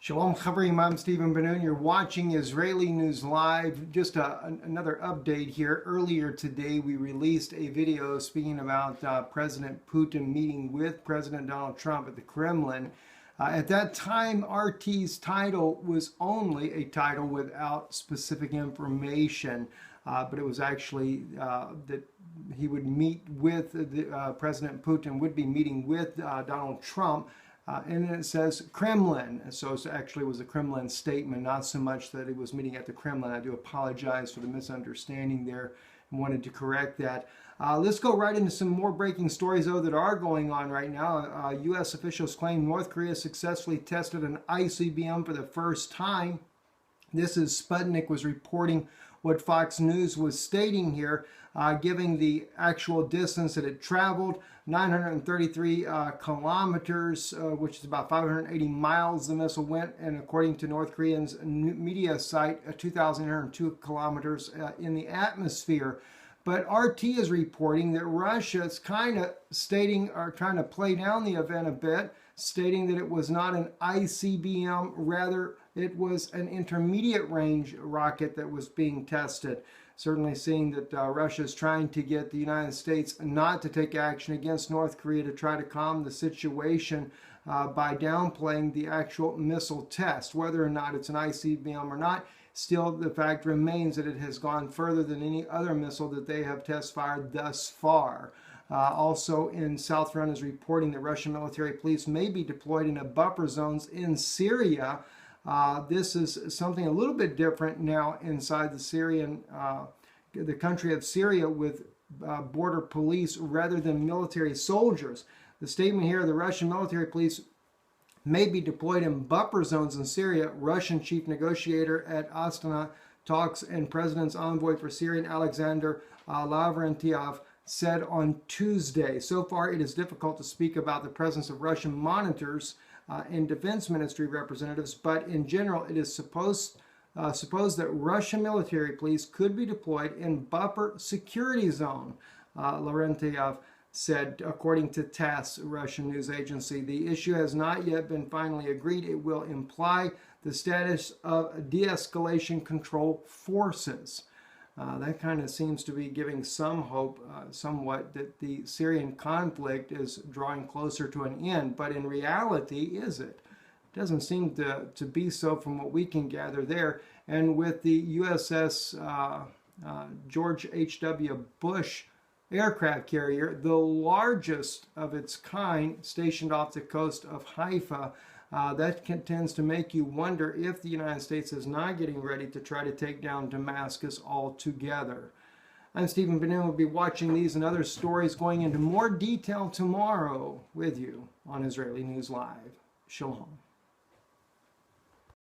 Shalom Chavrim, I'm Stephen Ben-Nun. You're watching Israeli News Live. Just another update here. Earlier today, we released a video speaking about President Putin meeting with President Donald Trump at the Kremlin. At that time, RT's title was only a title without specific information, but it was actually that he would meet with President Putin would be meeting with Donald Trump. And it says Kremlin, so it actually was a Kremlin statement, not so much that it was meeting at the Kremlin. I do apologize for the misunderstanding there and wanted to correct that. Let's go right into some more breaking stories, though, that are going on right now. U.S. officials claim North Korea successfully tested an ICBM for the first time. This is Sputnik was reporting what Fox News was stating here, giving the actual distance that it traveled, 933 kilometers, which is about 580 miles the missile went, and according to North Korean's media site, 2,802 kilometers in the atmosphere. But RT is reporting that Russia is kind of stating, or trying to play down the event a bit, stating that it was not an ICBM, rather it was an intermediate range rocket that was being tested. Certainly seeing that Russia is trying to get the United States not to take action against North Korea to try to calm the situation by downplaying the actual missile test. Whether or not it's an ICBM or not, still the fact remains that it has gone further than any other missile that they have test fired thus far. Also in South Front is reporting that Russian military police may be deployed in buffer zones in Syria. This is something a little bit different now inside the country of Syria, with border police rather than military soldiers. The statement here, the Russian military police may be deployed in buffer zones in Syria. Russian chief negotiator at Astana talks and President's envoy for Syria, Alexander Lavrentiev, said on Tuesday. So far, it is difficult to speak about the presence of Russian monitors and defense ministry representatives, but in general, it is supposed that Russian military police could be deployed in buffer security zone, Lavrentiev said, according to TASS, Russian news agency. The issue has not yet been finally agreed. It will imply the status of de-escalation control forces. That kind of seems to be giving some hope, somewhat, that the Syrian conflict is drawing closer to an end. But in reality, is it? It doesn't seem to be so from what we can gather there. And with the USS George H.W. Bush aircraft carrier, the largest of its kind, stationed off the coast of Haifa, that tends to make you wonder if the United States is not getting ready to try to take down Damascus altogether. I'm Stephen Ben-Nun. We'll be watching these and other stories going into more detail tomorrow with you on Israeli News Live. Shalom.